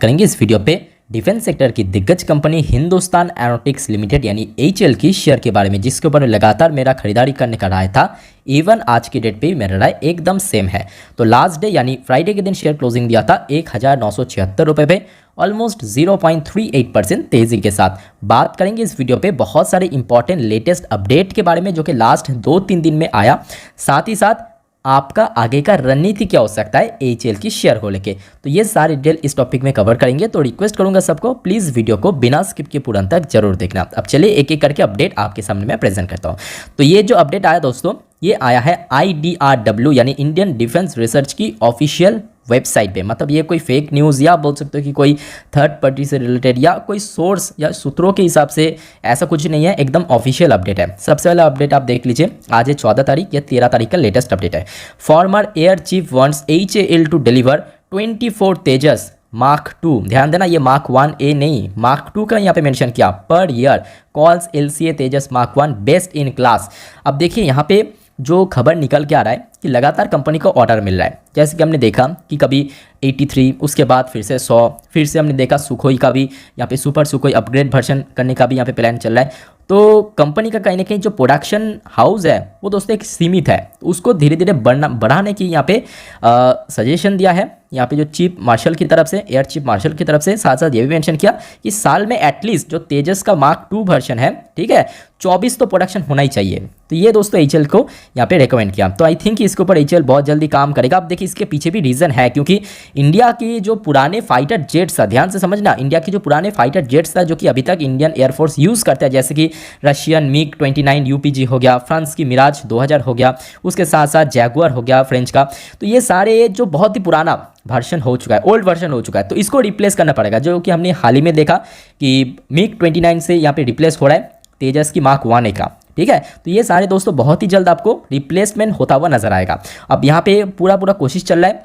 करेंगे इस वीडियो पे डिफेंस सेक्टर की दिग्गज कंपनी हिंदुस्तान एरोनॉटिक्स लिमिटेड यानी एचएल की शेयर के बारे में, जिसके ऊपर लगातार मेरा खरीदारी करने का राय था। इवन आज की डेट पे भी मेरा राय एकदम सेम है। तो लास्ट डे यानी फ्राइडे के दिन शेयर क्लोजिंग दिया था 1976 रुपये पे, ऑलमोस्ट 0.38% तेजी के साथ। बात करेंगे इस वीडियो पे बहुत सारे इंपॉर्टेंट लेटेस्ट अपडेट के बारे में जो कि लास्ट 2-3 दिन में आया, साथ ही साथ आपका आगे का रणनीति क्या हो सकता है एचएल की शेयर को लेके। तो ये सारी डिटेल इस टॉपिक में कवर करेंगे। तो रिक्वेस्ट करूंगा सबको प्लीज़ वीडियो को बिना स्किप के पूरा तक जरूर देखना। अब चलिए एक एक करके अपडेट आपके सामने मैं प्रेजेंट करता हूँ। तो ये जो अपडेट आया दोस्तों, ये आया है IDRW यानी इंडियन डिफेंस रिसर्च की ऑफिशियल वेबसाइट पे। मतलब ये कोई फेक न्यूज़ या बोल सकते हो कि कोई थर्ड पार्टी से रिलेटेड या कोई सोर्स या सूत्रों के हिसाब से ऐसा कुछ नहीं है, एकदम ऑफिशियल अपडेट है। सबसे पहला अपडेट आप देख लीजिए, आज है 14 तारीख या 13 तारीख का लेटेस्ट अपडेट है। Former air chief wants HAL to deliver 24 Tejas mark 2। ध्यान देना, ये मार्क 1A नहीं, मार्क 2 का यहाँ पे मेंशन किया। Per year calls LCA Tejas mark 1 best in class. अब देखिए यहाँ पे जो खबर निकल के आ रहा है कि लगातार कंपनी को ऑर्डर मिल रहा है। जैसे कि हमने देखा कि कभी 83, उसके बाद फिर से 100, फिर से हमने देखा सुखोई का भी यहाँ पे सुपर सुखोई अपग्रेड वर्जन करने का भी यहाँ पे प्लान चल रहा है। तो कंपनी का कहीं ना कहीं जो प्रोडक्शन हाउस है वो दोस्तों एक सीमित है, उसको धीरे धीरे बढ़ाने की यहाँ पे सजेशन दिया है यहाँ पे जो चीफ मार्शल की तरफ से, एयर चीफ मार्शल की तरफ से। साथ साथ ये भी मेंशन किया कि साल में एटलीस्ट जो तेजस का मार्क 2 वर्जन है, ठीक है, 24 तो प्रोडक्शन होना ही चाहिए। तो ये दोस्तों एचएल को यहाँ पे रिकमेंड किया। तो आई थिंक इसके ऊपर एचएल बहुत जल्दी काम करेगा। अब देखिए इसके पीछे भी रीज़न है, क्योंकि इंडिया की जो पुराने फाइटर जेट्स था, ध्यान से समझना, इंडिया के जो पुराने फाइटर जेट्स था जो कि अभी तक इंडियन एयरफोर्स यूज़ करता है, जैसे कि रशियन मिग 29 UPG हो गया, फ्रांस की मिराज 2000 हो गया, उसके साथ साथ जैगुआर हो गया फ्रेंच का। तो ये सारे जो बहुत ही पुराना वर्जन हो चुका है, ओल्ड वर्जन हो चुका है, तो इसको रिप्लेस करना पड़ेगा। जो कि हमने हाल ही में देखा कि मिग 29 से यहाँ पे रिप्लेस हो रहा है तेजस की मार्क 1A का, ठीक है। तो ये सारे दोस्तों बहुत ही जल्द आपको रिप्लेसमेंट होता हुआ नजर आएगा। अब यहाँ पे पूरा कोशिश चल रहा है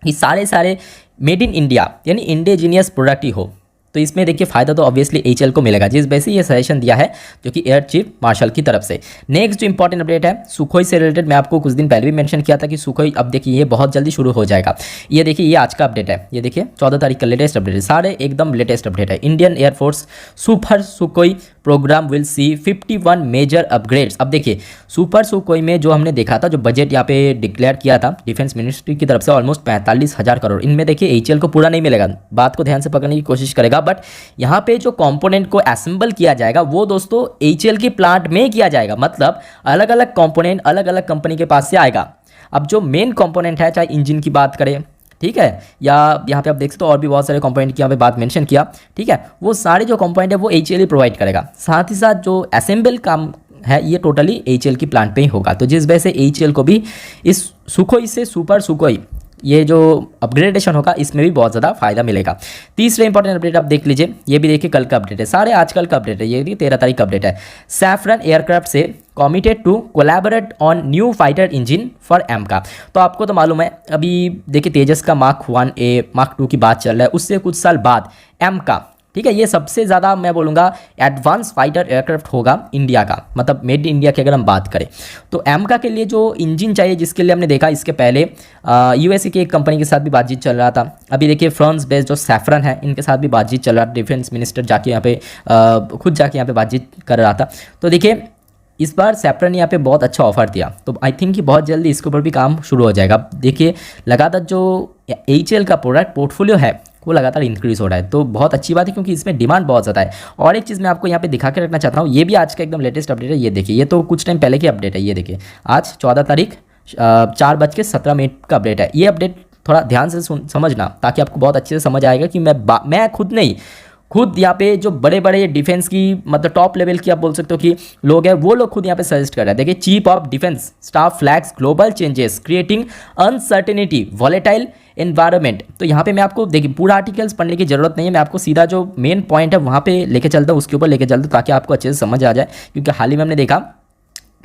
कि सारे मेड इन इंडिया यानी इंडिजीनियस प्रोडक्ट ही हो। तो इसमें देखिए फ़ायदा तो ऑब्वियसली एचएल को मिलेगा, जिस वजह से ये सजेशन दिया है जो कि एयर चीफ मार्शल की तरफ से। नेक्स्ट जो इंपॉर्टेंट अपडेट है सुखोई से रिलेटेड, मैं आपको कुछ दिन पहले भी मेंशन किया था कि सुखोई अब देखिए ये बहुत जल्दी शुरू हो जाएगा। ये देखिए ये आज का अपडेट है, ये देखिए 14 तारीख का लेटेस्ट अपडेट है, सारे एकदम लेटेस्ट अपडेट है। Indian Air Force super Sukhoi program will see 51 major upgrades. अब देखिए सुपर सुखोई में जो हमने देखा था, जो बजट यहाँ पे डिक्लेयर किया था डिफेंस मिनिस्ट्री की तरफ से ऑलमोस्ट 45,000 करोड़, इनमें देखिए एचएल को पूरा नहीं मिलेगा, बात को ध्यान से पकड़ने की कोशिश करेगा। बट यहाँ पे जो कंपोनेंट को असेंबल किया जाएगा वो दोस्तों एचएल के प्लांट में किया जाएगा। मतलब अलग अलग कंपोनेंट अलग अलग कंपनी के पास से आएगा। अब जो मेन कंपोनेंट है, चाहे इंजन की बात करें, ठीक है, या यहाँ पे आप देख सकते हो और भी बहुत सारे कंपोनेंट की यहाँ पे बात मेंशन किया, ठीक है, वो सारे जो कंपोनेंट है वो एचएल ही प्रोवाइड करेगा। साथ ही साथ जो असेंबल काम है ये टोटली एचएल की प्लांट पे ही होगा। तो जिस वजह से एचएल को भी इस सुखोई से सुपर सुखोई ये जो अपग्रेडेशन होगा इसमें भी बहुत ज़्यादा फायदा मिलेगा। तीसरे इंपॉर्टेंट अपडेट आप देख लीजिए, ये भी देखिए कल का अपडेट है, सारे आजकल का अपडेट है। ये देखिए 13 तारीख का अपडेट है। सैफरन एयरक्राफ्ट से committed to collaborate on new fighter engine for AMCA. तो आपको तो मालूम है अभी देखिए तेजस का मार्क 1A मार्क 2 की बात चल रहा है, उससे कुछ साल बाद एमका, ठीक है, ये सबसे ज़्यादा मैं बोलूँगा एडवांस फाइटर एयरक्राफ्ट होगा इंडिया का, मतलब मेड इन इंडिया की अगर हम बात करें तो एमका के लिए जो इंजन चाहिए, जिसके लिए हमने देखा इसके पहले USA की एक कंपनी के साथ भी बातचीत चल रहा था। अभी देखिए फ्रांस बेस्ड जो सैफरन है इनके साथ भी बातचीत चल रहा था, डिफेंस मिनिस्टर जाके यहाँ पे खुद जाके यहाँ पे बातचीत कर रहा था। तो देखिए इस बार सैफरन ने यहाँ पे बहुत अच्छा ऑफर दिया, तो आई थिंक कि बहुत जल्दी इसके ऊपर भी काम शुरू हो जाएगा। देखिए लगातार जो एचएल का प्रोडक्ट पोर्टफोलियो है वो लगातार इंक्रीज हो रहा है, तो बहुत अच्छी बात है क्योंकि इसमें डिमांड बहुत ज़्यादा है। और एक चीज़ मैं आपको यहाँ पे दिखा के रखना चाहता हूँ, ये भी आज का एकदम लेटेस्ट अपडेट है। ये देखिए ये तो कुछ टाइम पहले की अपडेट है, ये देखिए आज 14 तारीख 4:17 का अपडेट है। ये अपडेट थोड़ा ध्यान से समझना ताकि आपको बहुत अच्छे से समझ आएगा कि मैं खुद नहीं, खुद यहाँ पे जो बड़े बड़े डिफेंस की मतलब टॉप लेवल की आप बोल सकते हो कि लोग हैं, वो लोग खुद यहाँ पे सजेस्ट कर रहे हैं। देखिए chief of defence staff flags global changes creating uncertainty volatile environment. तो यहाँ पे मैं आपको देखिए पूरा आर्टिकल्स पढ़ने की जरूरत नहीं है, मैं आपको सीधा जो मेन पॉइंट है वहाँ पे लेके चलता हूँ, उसके ऊपर लेके चलता हूँ ताकि आपको अच्छे से समझ आ जाए। क्योंकि हाल ही में हमने देखा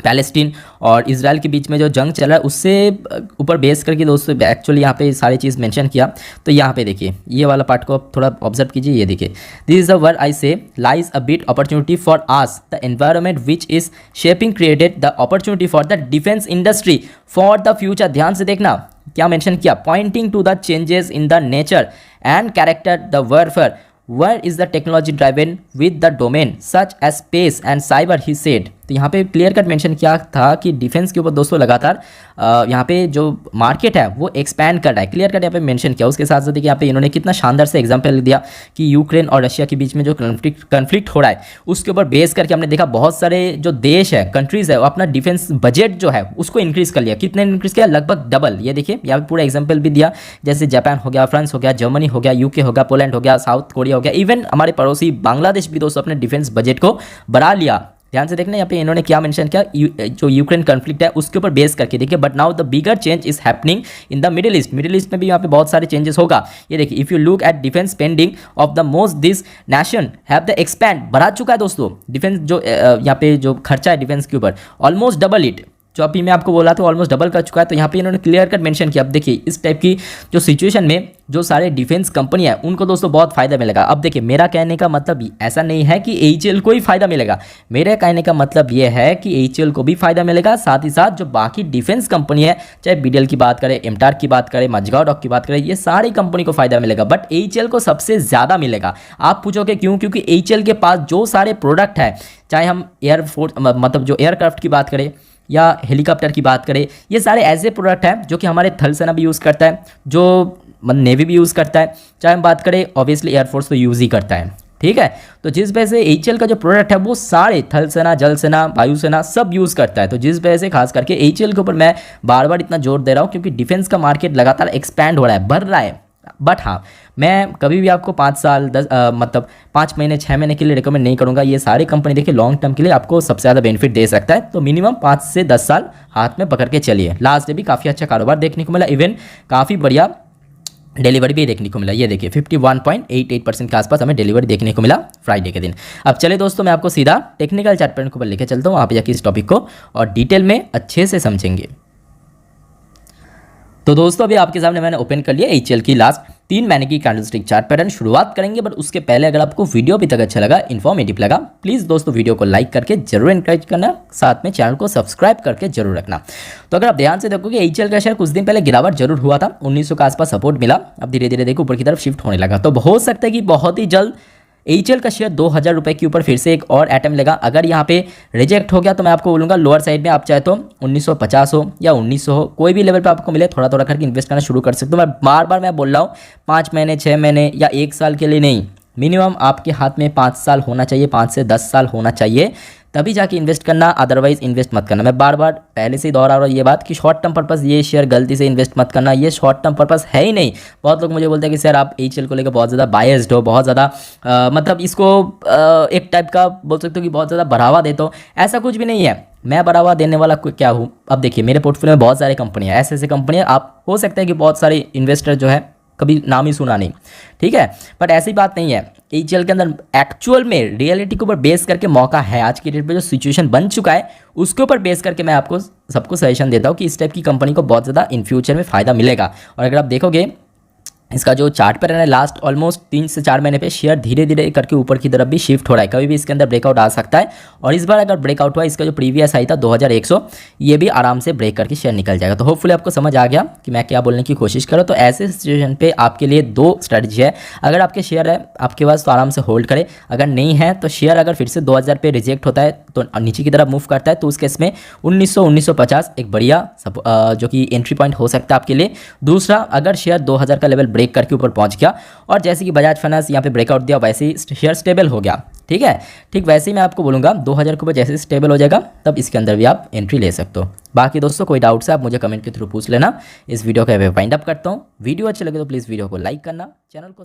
पैलेस्टीन और इजराइल के बीच में जो जंग चल रहा है उससे ऊपर बेस करके दोस्तों एक्चुअली यहाँ पे सारी चीज़ मेंशन किया। तो यहाँ पे देखिए ये वाला पार्ट को आप थोड़ा ऑब्जर्व कीजिए, ये देखिए this is the word I say lies a bit opportunity for us the environment which is shaping created the opportunity for the defence industry for the future. ध्यान से देखना, क्या मेंशन किया, pointing to the changes in the nature and character the warfare where is the technology driven with the domain such as space and cyber he said। तो यहाँ पे clear cut mention किया था कि डिफेंस के ऊपर दोस्तों लगातार यहाँ पे जो मार्केट है वो एक्सपैंड कर रहा है, क्लियर कट यहाँ पे मेंशन किया। उसके साथ साथ देखिए यहाँ पे इन्होंने कितना शानदार से एग्जांपल दिया कि यूक्रेन और रशिया के बीच में जो कन्फ्लिक्ट हो रहा है उसके ऊपर बेस करके हमने देखा बहुत सारे जो देश है, कंट्रीज है, वो अपना डिफेंस बजट जो है उसको इंक्रीज कर लिया। कितने इंक्रीज किया, लगभग डबल। ये देखिए यहाँ पे पूरा एग्जाम्पल भी दिया, जैसे जापान हो गया, फ्रांस हो गया, जर्मनी हो गया, यूके हो गया, पोलैंड हो गया, साउथ कोरिया हो गया, इवन हमारे पड़ोसी बांग्लादेश भी दोस्तों अपने डिफेंस बजट को बढ़ा लिया। ध्यान से देखना यहाँ पे इन्होंने क्या मेंशन किया, जो यूक्रेन कॉन्फ्लिक्ट है उसके ऊपर बेस करके देखिए। But now the bigger change is happening in the middle east. Middle east में भी यहाँ पे बहुत सारे चेंजेस होगा। ये देखिए, if you look at defence spending of the most this nation have the expand, बढ़ा चुका है दोस्तों डिफेंस जो यहाँ पे जो खर्चा है डिफेंस के ऊपर, ऑलमोस्ट डबल इट। जो अभी मैं आपको बोला था ऑलमोस्ट डबल कर चुका है। तो यहाँ पे इन्होंने क्लियर कट मेंशन किया। अब देखिए इस टाइप की जो सिचुएशन में जो सारे डिफेंस कंपनी है उनको दोस्तों बहुत फायदा मिलेगा। अब देखिए मेरा कहने का मतलब ऐसा नहीं है कि एचएल को ही फायदा मिलेगा, मेरे कहने का मतलब ये है कि एचएल को भी फायदा मिलेगा, साथ ही साथ जो बाकी डिफेंस कंपनी है, चाहे बीडीएल की बात करें, एमटार की बात करें, मजगांव डॉक की बात करें, ये सारी कंपनी को फायदा मिलेगा। बट एचएल को सबसे ज़्यादा मिलेगा। आप पूछोगे क्यों? क्योंकि एचएल के पास जो सारे प्रोडक्ट है, चाहे हम एयरफोर्स मतलब जो एयरक्राफ्ट की बात करें या हेलीकॉप्टर की बात करें, ये सारे ऐसे प्रोडक्ट हैं जो कि हमारे थल सेना भी यूज़ करता है, जो नेवी भी यूज़ करता है, चाहे हम बात करें ऑब्वियसली एयरफोर्स तो यूज़ ही करता है। ठीक है, तो जिस वजह से एचएल का जो प्रोडक्ट है वो सारे थल सेना, जल सेना, वायुसेना सब यूज़ करता है। तो जिस वजह से खास करके एचएल के ऊपर मैं बार बार इतना जोर दे रहा हूँ, क्योंकि डिफेंस का मार्केट लगातार एक्सपैंड हो रहा है, बढ़ रहा है। बट हाँ, मैं कभी भी आपको 5 साल 10 मतलब 5 महीने 6 महीने के लिए रिकमेंड नहीं करूँगा। ये सारी कंपनी देखिए लॉन्ग टर्म के लिए आपको सबसे ज़्यादा बेनिफिट दे सकता है। तो मिनिमम 5 से 10 साल हाथ में पकड़ के चलिए। लास्ट डे भी काफ़ी अच्छा कारोबार देखने को मिला, इवन काफ़ी बढ़िया डिलीवरी भी देखने को मिला। ये देखिए 51.88% के आसपास हमें डिलीवरी देखने को मिला फ्राइडे के दिन। अब चले दोस्तों, मैं आपको सीधा टेक्निकल चार्ट पैटर्न के ऊपर लेके चलता हूँ, आप जाके इस टॉपिक को और डिटेल में अच्छे से समझेंगे। तो दोस्तों अभी आपके सामने मैंने ओपन कर लिया एचएल की लास्ट 3 महीने की कैंडलस्टिक चार्ट पैटर्न। शुरुआत करेंगे, बट उसके पहले अगर आपको वीडियो अभी तक अच्छा लगा, इन्फॉर्मेटिव लगा, प्लीज़ दोस्तों वीडियो को लाइक करके जरूर एनकरेज करना, साथ में चैनल को सब्सक्राइब करके जरूर रखना। तो अगर आप ध्यान से देखोगे एचएल का शेयर कुछ दिन पहले गिरावट जरूर हुआ था, 1900 के आसपास सपोर्ट मिला, अब धीरे धीरे देखो ऊपर की तरफ शिफ्ट होने लगा। तो हो सकता है कि बहुत ही जल्द एचएल का शेयर 2000 रुपये के ऊपर फिर से एक और अटेम्प्ट लेगा। अगर यहाँ पे रिजेक्ट हो गया तो मैं आपको बोलूँगा लोअर साइड में आप चाहे तो 1950 हो या 1900 हो, कोई भी लेवल पे आपको मिले थोड़ा थोड़ा करके इन्वेस्ट करना शुरू कर सकते हो। मैं बार बार बोल रहा हूँ 5 महीने 6 महीने या 1 साल के लिए नहीं, मिनिमम आपके हाथ में 5 साल होना चाहिए, 5 से 10 साल होना चाहिए, तभी जाके इन्वेस्ट करना, अदरवाइज इन्वेस्ट मत करना। मैं बार बार पहले से ही दोहरा रहा हूँ ये बात कि शॉर्ट टर्म पर्पस ये शेयर गलती से इन्वेस्ट मत करना, ये शॉर्ट टर्म पर्पस है ही नहीं। बहुत लोग मुझे बोलते हैं कि सर आप एचएल को लेकर बहुत ज़्यादा बायस्ड हो, बहुत ज़्यादा मतलब इसको एक टाइप का बोल सकते हो कि बहुत ज़्यादा बढ़ावा देते हो। ऐसा कुछ भी नहीं है, मैं बढ़ावा देने वाला क्या हूँ। अब देखिए मेरे पोर्टफोलियो में बहुत सारी कंपनियाँ, ऐसे ऐसे कंपनियाँ, आप हो सकता है कि बहुत सारे इन्वेस्टर जो है कभी नाम ही सुना नहीं, ठीक है, बट ऐसी बात नहीं है। एचएल के अंदर एक्चुअल में रियलिटी के ऊपर बेस करके मौका है। आज की डेट पे जो सिचुएशन बन चुका है उसके ऊपर बेस करके मैं आपको सबको सजेशन देता हूँ कि इस टाइप की कंपनी को बहुत ज़्यादा इन फ्यूचर में फ़ायदा मिलेगा। और अगर आप देखोगे इसका जो चार्ट पैटर्न है लास्ट ऑलमोस्ट 3 से 4 महीने पे शेयर धीरे धीरे करके ऊपर की तरफ भी शिफ्ट हो रहा है, कभी भी इसके अंदर ब्रेकआउट आ सकता है। और इस बार अगर ब्रेकआउट हुआ, इसका जो प्रीवियस हाई था 2100, ये भी आराम से ब्रेक करके शेयर निकल जाएगा। तो होपफुली आपको समझ आ गया कि मैं क्या बोलने की कोशिश करूँ। तो ऐसे सिचुएशन पे आपके लिए 2 स्ट्रेटजी है। अगर आपके शेयर है आपके पास तो आराम से होल्ड करें, अगर नहीं है तो शेयर अगर फिर से 2000 पे रिजेक्ट होता है तो नीचे की तरफ मूव करता है तो उस केस में 1900-1950 एक बढ़िया जो कि एंट्री पॉइंट हो सकता है आपके लिए। दूसरा, अगर शेयर 2000 का लेवल ब्रेक करके ऊपर पहुंच गया और जैसे कि बजाज फाइनेंस यहाँ पे ब्रेकआउट दिया वैसे ही शेयर स्टेबल हो गया, ठीक है, ठीक वैसे ही मैं आपको बोलूँगा 2000 के ऊपर जैसे स्टेबल हो जाएगा तब इसके अंदर भी आप एंट्री ले सकते हो। बाकी दोस्तों कोई डाउट्स है आप मुझे कमेंट के थ्रू पूछ लेना। इस वीडियो का वाइंड अप करता हूँ। वीडियो अच्छे लगे तो प्लीज़ वीडियो को लाइक करना, चैनल को